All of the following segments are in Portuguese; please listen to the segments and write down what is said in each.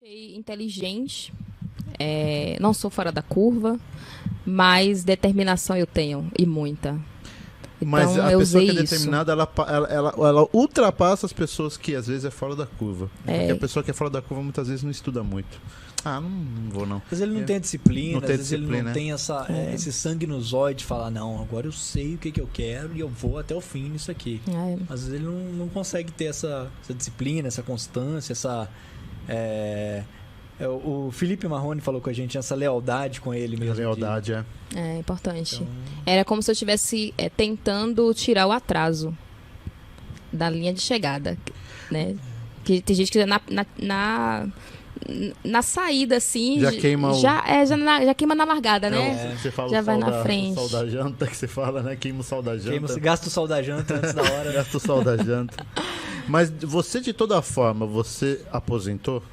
Inteligente, não sou fora da curva, mas determinação eu tenho, e muita. Mas Então, a eu pessoa usei que é isso. determinada, ela ultrapassa as pessoas que às vezes é fora da curva. Porque a pessoa que é fora da curva muitas vezes não estuda muito. Não vou não. Às vezes ele não tem a disciplina, Não tem às vezes ele disciplina, não né? tem esse sangue no zóio de falar, não, agora eu sei o que eu quero e eu vou até o fim nisso aqui. Às vezes ele não consegue ter essa disciplina, essa constância, o Felipe Marrone falou com a gente, essa lealdade com ele mesmo. Lealdade, É importante. Então... Era como se eu estivesse tentando tirar o atraso da linha de chegada, né? Que tem gente que na saída, assim... Já queima já queima na largada, né? Você fala Já o vai sal na frente. O sal da janta que você fala, né? Queima o sal da janta. Gasta o sal da janta antes da hora. Gasta o sal da janta. Mas você, de toda forma, você aposentou?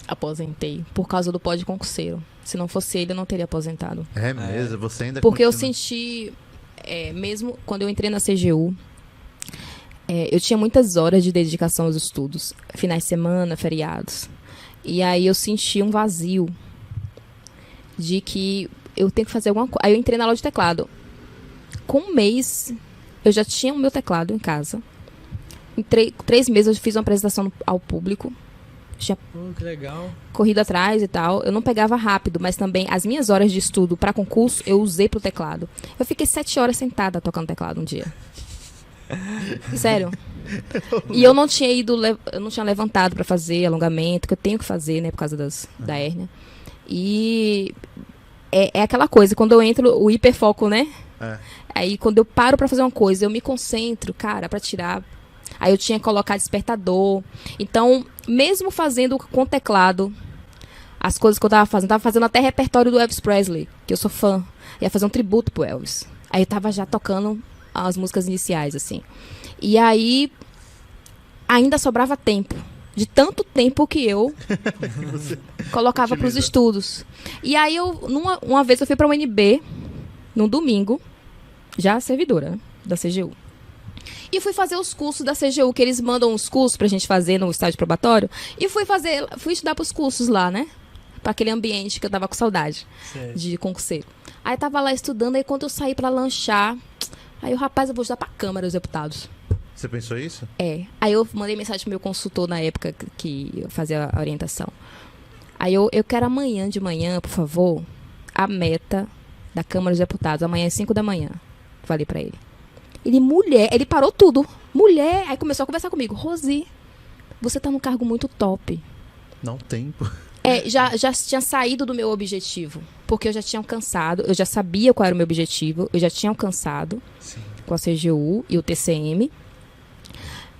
Aposentei por causa do pó de concurseiro. Se não fosse ele, eu não teria aposentado. É mesmo? Você ainda Porque eu continua... senti, mesmo quando eu entrei na CGU, eu tinha muitas horas de dedicação aos estudos, finais de semana, feriados. E aí eu senti um vazio de que eu tenho que fazer alguma coisa. Aí eu entrei na aula de teclado. Com um mês, eu já tinha o meu teclado em casa. Em 3 meses eu fiz uma apresentação ao público. Tinha que legal. Corrido atrás e tal. Eu não pegava rápido, mas também as minhas horas de estudo para concurso eu usei pro teclado. Eu fiquei 7 horas sentada tocando teclado um dia. Sério. E eu não tinha eu não tinha levantado para fazer alongamento, que eu tenho que fazer, né, por causa da hérnia. E é aquela coisa, quando eu entro, o hiperfoco, né? Aí quando eu paro para fazer uma coisa, eu me concentro, cara, para tirar. Aí eu tinha que colocar despertador. Então, mesmo fazendo com teclado, as coisas que eu tava fazendo até repertório do Elvis Presley, que eu sou fã. Ia fazer um tributo pro Elvis. Aí eu tava já tocando as músicas iniciais, assim. E aí, ainda sobrava tempo. De tanto tempo que eu colocava pros estudos. E aí, uma vez eu fui pra UNB, num domingo, já servidora, né, da CGU. E fui fazer os cursos da CGU, que eles mandam uns cursos pra gente fazer no estágio probatório. E fui estudar pros cursos lá, né? Pra aquele ambiente que eu tava com saudade de concurseiro. Aí tava lá estudando, aí quando eu saí pra lanchar, aí o rapaz, eu vou estudar pra Câmara dos Deputados. Você pensou isso? Aí eu mandei mensagem pro meu consultor na época que eu fazia a orientação. Aí eu quero amanhã de manhã, por favor, a meta da Câmara dos Deputados. Amanhã às 5 da manhã. Falei pra ele. Ele parou tudo. Mulher, aí começou a conversar comigo. Rosi, você tá num cargo muito top. Não tempo. Já tinha saído do meu objetivo. Porque eu já tinha alcançado, eu já sabia qual era o meu objetivo, eu já tinha alcançado com a CGU e o TCM.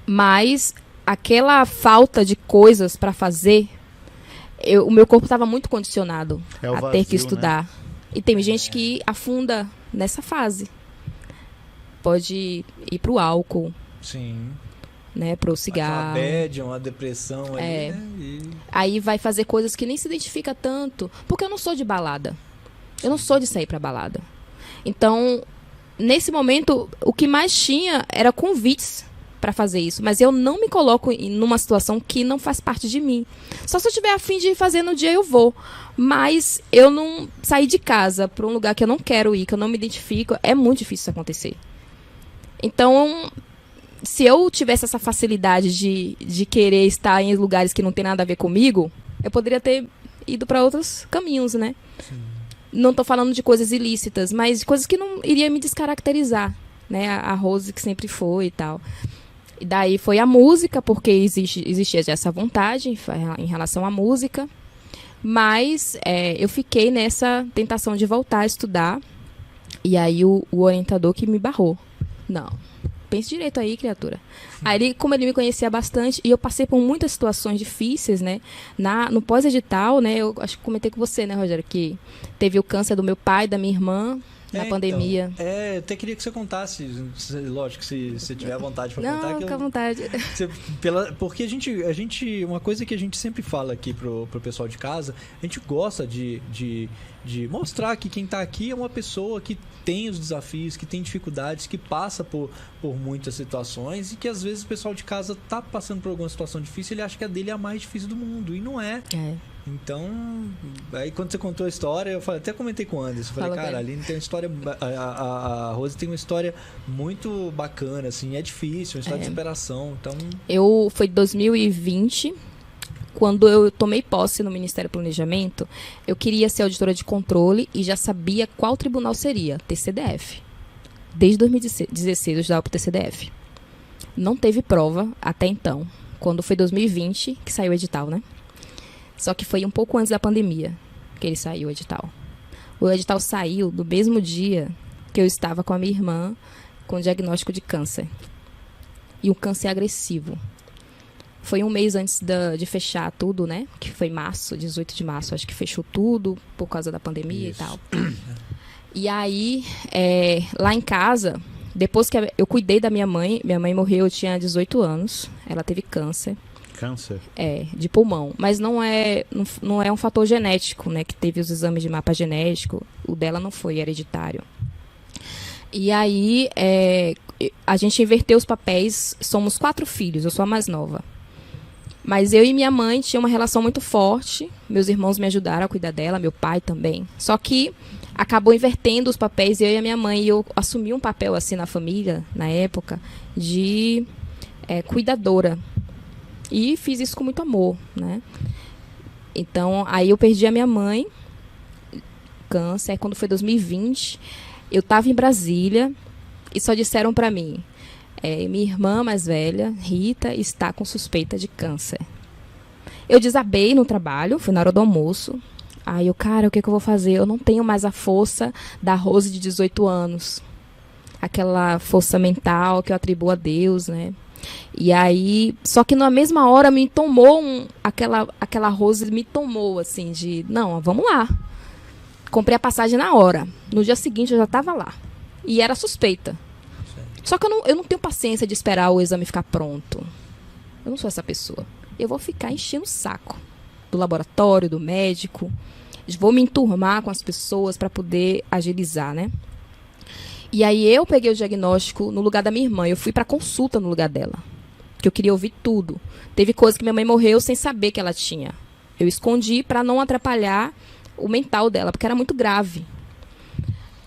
Mas aquela falta de coisas para fazer, o meu corpo estava muito condicionado a ter que estudar. Né? E tem gente que afunda nessa fase. Pode ir pro álcool. Sim. Né, pro cigarro. Uma bad, uma depressão ali, né? Aí vai fazer coisas que nem se identifica tanto. Porque eu não sou de balada. Eu não sou de sair pra balada. Então, nesse momento, o que mais tinha era convites para fazer isso. Mas eu não me coloco numa situação que não faz parte de mim. Só se eu tiver a fim de fazer no dia, eu vou. Mas eu não sair de casa para um lugar que eu não quero ir, que eu não me identifico, é muito difícil isso acontecer. Então, se eu tivesse essa facilidade de querer estar em lugares que não tem nada a ver comigo, eu poderia ter ido para outros caminhos, né? Sim. Não estou falando de coisas ilícitas, mas de coisas que não iria me descaracterizar, né? A Rose que sempre foi e tal. E daí foi a música, porque existia essa vontade em relação à música. Mas eu fiquei nessa tentação de voltar a estudar. E aí o orientador que me barrou. Não, pense direito aí, criatura. Aí, como ele me conhecia bastante, e eu passei por muitas situações difíceis, né? No pós-edital, né? Eu acho que comentei com você, né, Rogério, que teve o câncer do meu pai, da minha irmã, na pandemia. Então, eu até queria que você contasse, lógico, se você tiver vontade para contar. Não, fica à vontade. Porque a gente, uma coisa que a gente sempre fala aqui pro pessoal de casa, a gente gosta de mostrar que quem tá aqui é uma pessoa que tem os desafios, que tem dificuldades, que passa por muitas situações e que às vezes o pessoal de casa tá passando por alguma situação difícil, ele acha que a dele é a mais difícil do mundo, e não é. Então, aí quando você contou a história, eu até comentei com o Anderson, falei, cara, a Aline tem uma história, a Rose tem uma história muito bacana, assim, é difícil, uma história de superação, então... Foi 2020, quando eu tomei posse no Ministério do Planejamento, eu queria ser auditora de controle e já sabia qual tribunal seria, TCDF. Desde 2016 eu estudava para o TCDF. Não teve prova até então, quando foi 2020 que saiu o edital, né? Só que foi um pouco antes da pandemia que ele saiu, o edital. O edital saiu no mesmo dia que eu estava com a minha irmã com diagnóstico de câncer. E um câncer agressivo. Foi um mês antes de fechar tudo, né? Que foi março, 18 de março, acho que fechou tudo por causa da pandemia. Isso. E tal. E aí, lá em casa, depois que eu cuidei da minha mãe morreu, eu tinha 18 anos, ela teve câncer. Câncer? De pulmão. Mas não é um fator genético, né? Que teve os exames de mapa genético. O dela não foi hereditário. E aí, a gente inverteu os papéis. Somos 4 filhos, eu sou a mais nova. Mas eu e minha mãe tinham uma relação muito forte. Meus irmãos me ajudaram a cuidar dela, meu pai também. Só que acabou invertendo os papéis, eu e a minha mãe. E eu assumi um papel assim na família, na época, de cuidadora. E fiz isso com muito amor, né? Então, aí eu perdi a minha mãe, câncer, quando foi 2020. Eu estava em Brasília e só disseram para mim, minha irmã mais velha, Rita, está com suspeita de câncer. Eu desabei no trabalho, fui na hora do almoço. Aí eu, cara, o que eu vou fazer? Eu não tenho mais a força da Rose de 18 anos. Aquela força mental que eu atribuo a Deus, né? E aí, só que na mesma hora me tomou aquela Rose me tomou, assim, não, vamos lá. Comprei a passagem na hora. No dia seguinte eu já estava lá. E era suspeita. Só que eu não tenho paciência de esperar o exame ficar pronto. Eu não sou essa pessoa. Eu vou ficar enchendo o saco do laboratório, do médico. Vou me enturmar com as pessoas para poder agilizar, né? E aí eu peguei o diagnóstico no lugar da minha irmã. Eu fui para consulta no lugar dela. Que eu queria ouvir tudo. Teve coisa que minha mãe morreu sem saber que ela tinha. Eu escondi para não atrapalhar o mental dela, porque era muito grave.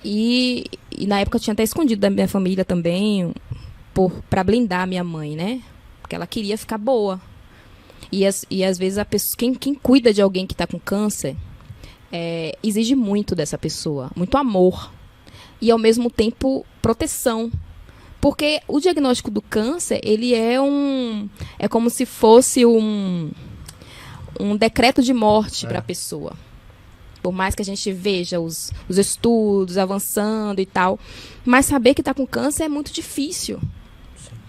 E na época eu tinha até escondido da minha família também, para blindar a minha mãe, né? Porque ela queria ficar boa. E às vezes a pessoa, quem cuida de alguém que está com câncer, exige muito dessa pessoa, muito amor. E ao mesmo tempo proteção. Porque o diagnóstico do câncer, ele é como se fosse um decreto de morte para a pessoa. Por mais que a gente veja os estudos avançando e tal, mas saber que está com câncer é muito difícil.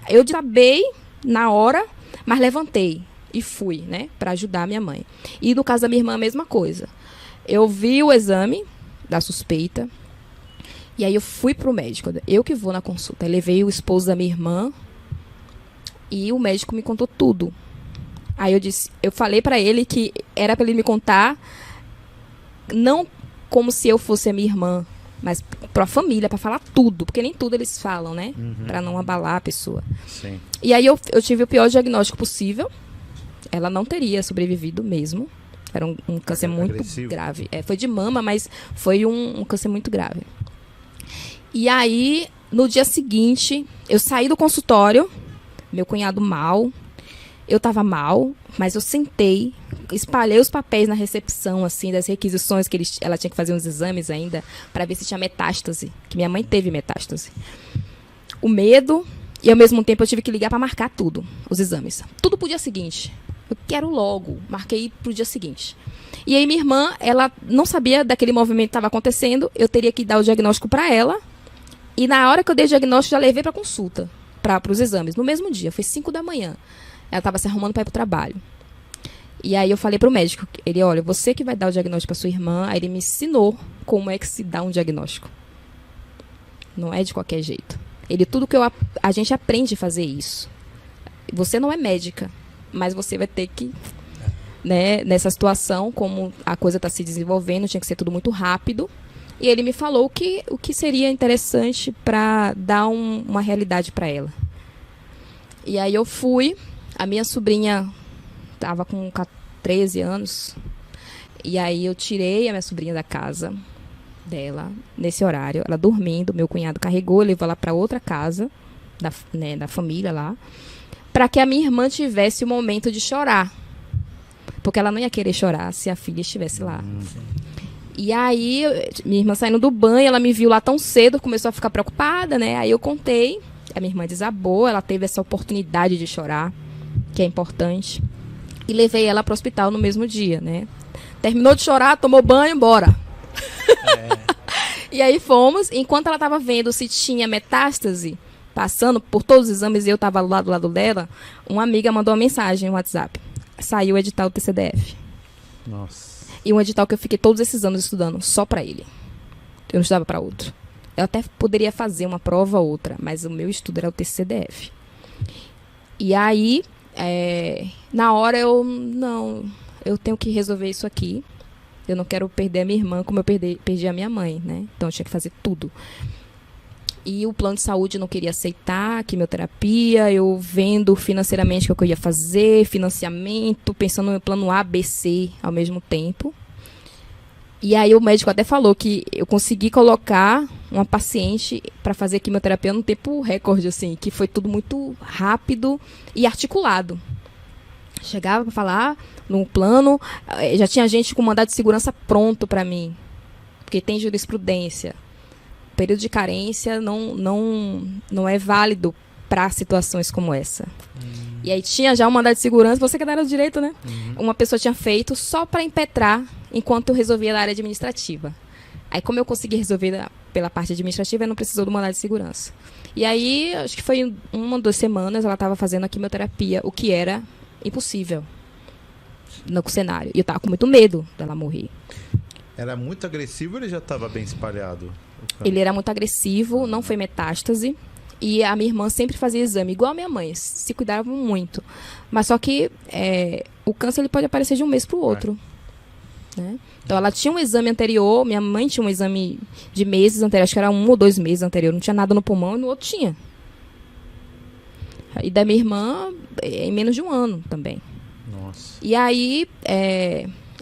Eu desabei na hora, mas levantei e fui, né, para ajudar a minha mãe. E no caso da minha irmã, a mesma coisa. Eu vi o exame da suspeita, e aí eu fui pro médico, eu que vou na consulta. Eu levei o esposo da minha irmã e o médico me contou tudo. Aí eu falei para ele que era para ele me contar, não como se eu fosse a minha irmã, mas para a família, para falar tudo, porque nem tudo eles falam, né? Para não abalar a pessoa. Sim. E aí eu tive o pior diagnóstico possível. Ela não teria sobrevivido mesmo. Era um câncer muito grave. Foi de mama, mas foi um câncer muito grave. E aí, no dia seguinte, eu saí do consultório, meu cunhado mal, eu tava mal, mas eu sentei, espalhei os papéis na recepção, assim, das requisições que ela tinha que fazer uns exames ainda, para ver se tinha metástase, que minha mãe teve metástase. O medo, e ao mesmo tempo eu tive que ligar para marcar tudo, os exames. Tudo pro dia seguinte. Eu quero logo, marquei pro dia seguinte. E aí minha irmã, ela não sabia daquele movimento que estava acontecendo, eu teria que dar o diagnóstico para ela. E na hora que eu dei o diagnóstico, já levei para consulta, para os exames, no mesmo dia, foi 5 da manhã. Ela estava se arrumando para ir para o trabalho. E aí eu falei para o médico, ele, olha, você que vai dar o diagnóstico para sua irmã, aí ele me ensinou como é que se dá um diagnóstico. Não é de qualquer jeito. Tudo que a gente aprende a fazer isso. Você não é médica, mas você vai ter que, né, nessa situação, como a coisa está se desenvolvendo, tinha que ser tudo muito rápido. E ele me falou o que seria interessante para dar uma realidade para ela. E aí eu fui, a minha sobrinha estava com 13 anos, e aí eu tirei a minha sobrinha da casa dela, nesse horário, ela dormindo, meu cunhado carregou, levou ela para outra casa, da família lá, para que a minha irmã tivesse o momento de chorar. Porque ela não ia querer chorar se a filha estivesse lá. E aí, minha irmã saindo do banho, ela me viu lá tão cedo, começou a ficar preocupada, né? Aí eu contei, a minha irmã desabou, ela teve essa oportunidade de chorar, que é importante. E levei ela para o hospital no mesmo dia, né? Terminou de chorar, tomou banho, bora. E aí fomos, enquanto ela estava vendo se tinha metástase, passando por todos os exames e eu estava lá do lado dela, uma amiga mandou uma mensagem no WhatsApp. Saiu o edital do TCDF. Nossa. E um edital que eu fiquei todos esses anos estudando só para ele. Eu não estudava para outro. Eu até poderia fazer uma prova ou outra, mas o meu estudo era o TCDF. E aí, na hora eu tenho que resolver isso aqui. Eu não quero perder a minha irmã como eu perdi a minha mãe, né? Então eu tinha que fazer tudo. E o plano de saúde não queria aceitar a quimioterapia, eu vendo financeiramente o que eu ia fazer, financiamento, pensando no plano A, B, C ao mesmo tempo. E aí o médico até falou que eu consegui colocar uma paciente para fazer quimioterapia num tempo recorde, assim, que foi tudo muito rápido e articulado. Chegava para falar no plano, já tinha gente com mandado de segurança pronto para mim, porque tem jurisprudência. O período de carência não é válido para situações como essa. E aí tinha já um mandado de segurança, você que é da área do direito, né? Uma pessoa tinha feito só para impetrar enquanto eu resolvia da área administrativa. Aí como eu consegui resolver pela parte administrativa, eu não precisou do mandado de segurança. E aí, acho que foi 1 2 semanas, ela estava fazendo a quimioterapia, o que era impossível no cenário. E eu estava com muito medo dela morrer. Era muito agressivo ou ele já estava bem espalhado? Ele era muito agressivo, não foi metástase. E a minha irmã sempre fazia exame, igual a minha mãe, se cuidavam muito. Mas só que o câncer ele pode aparecer de um mês para o outro. Né? Então ela tinha um exame anterior, minha mãe tinha um exame de meses anterior, acho que era 1 ou 2 meses anterior, não tinha nada no pulmão e no outro tinha. E da minha irmã, em menos de 1 ano também. Nossa. E aí,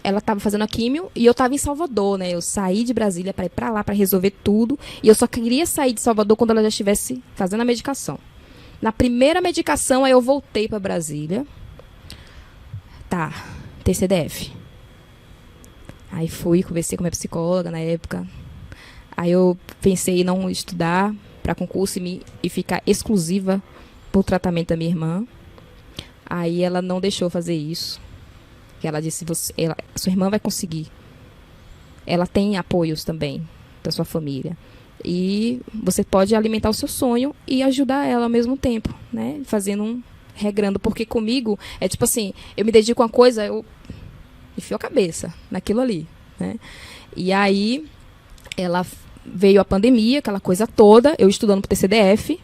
ela estava fazendo a químio e eu estava em Salvador, né? Eu saí de Brasília para ir para lá, para resolver tudo. E eu só queria sair de Salvador quando ela já estivesse fazendo a medicação. Na primeira medicação, aí eu voltei para Brasília. Tá, TCDF. Aí fui, conversei com minha psicóloga na época. Aí eu pensei em não estudar para concurso e ficar exclusiva pro tratamento da minha irmã. Aí ela não deixou fazer isso. Ela disse, sua irmã vai conseguir. Ela tem apoios também da sua família. E você pode alimentar o seu sonho e ajudar ela ao mesmo tempo, né? Regrando. Porque comigo, é tipo assim, eu me dedico a uma coisa, eu enfio a cabeça naquilo ali, né? E aí, veio a pandemia, aquela coisa toda, eu estudando pro TCDF.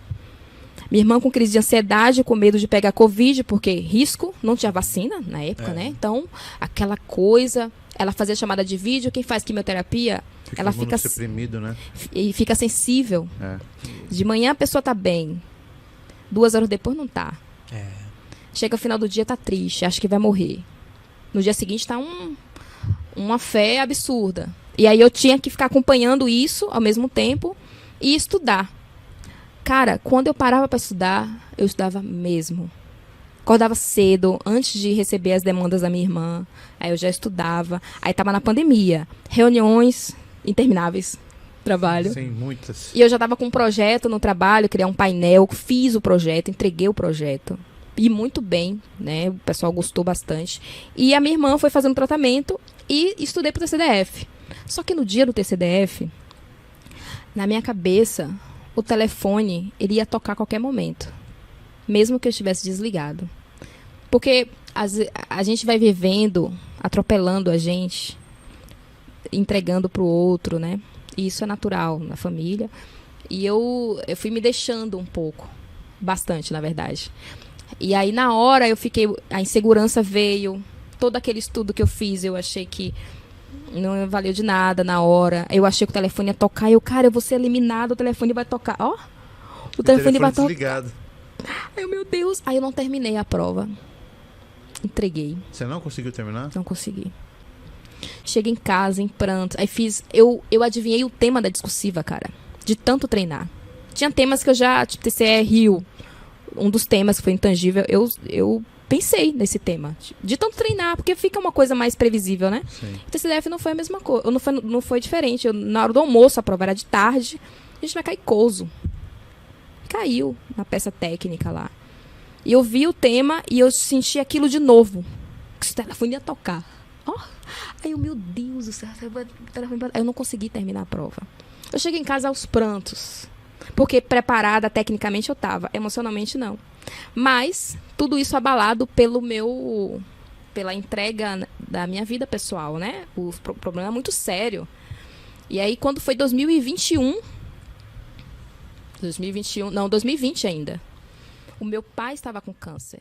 Minha irmã com crise de ansiedade, com medo de pegar Covid, porque risco, não tinha vacina na época, né? Então, aquela coisa, ela fazia chamada de vídeo, quem faz quimioterapia, ela fica suprimido, né? E fica sensível. De manhã a pessoa tá bem, 2 horas depois não tá. Chega ao final do dia, tá triste, acha que vai morrer. No dia seguinte tá uma fé absurda. E aí eu tinha que ficar acompanhando isso ao mesmo tempo e estudar. Cara, quando eu parava para estudar, eu estudava mesmo. Acordava cedo, antes de receber as demandas da minha irmã. Aí eu já estudava. Aí estava na pandemia. Reuniões intermináveis. Trabalho. Sim, muitas. E eu já estava com um projeto no trabalho, criar um painel. Fiz o projeto, entreguei o projeto. E muito bem, né? O pessoal gostou bastante. E a minha irmã foi fazendo tratamento e estudei para o TCDF. Só que no dia do TCDF, na minha cabeça, o telefone, ele ia tocar a qualquer momento. Mesmo que eu estivesse desligado. Porque a gente vai vivendo, atropelando a gente, entregando para o outro, né? E isso é natural na família. E eu fui me deixando um pouco. Bastante, na verdade. E aí, na hora, a insegurança veio. Todo aquele estudo que eu fiz, eu achei que não valeu de nada na hora. Eu achei que o telefone ia tocar. Cara, eu vou ser eliminado, o telefone vai tocar. Ó, o telefone vai tocar. Desligado. Ai, meu Deus. Aí eu não terminei a prova. Entreguei. Você não conseguiu terminar? Não consegui. Cheguei em casa, em pranto. Aí eu adivinhei o tema da discursiva, cara. De tanto treinar. Tinha temas que eu já, tipo, TCE Rio. Um dos temas que foi intangível, eu pensei nesse tema. De tanto treinar, porque fica uma coisa mais previsível, né? Sim. O TCDF não foi a mesma coisa. Não foi diferente. Na hora do almoço, a prova era de tarde. A gente vai cair coso. Caiu na peça técnica lá. E eu vi o tema e eu senti aquilo de novo. Que o telefone ia tocar. Ó. Aí eu, meu Deus do céu. Aí eu não consegui terminar a prova. Eu cheguei em casa aos prantos. Porque preparada tecnicamente eu estava, emocionalmente não. Mas tudo isso abalado pela entrega da minha vida pessoal, né? O problema é muito sério. E aí quando foi 2020 ainda. O meu pai estava com câncer.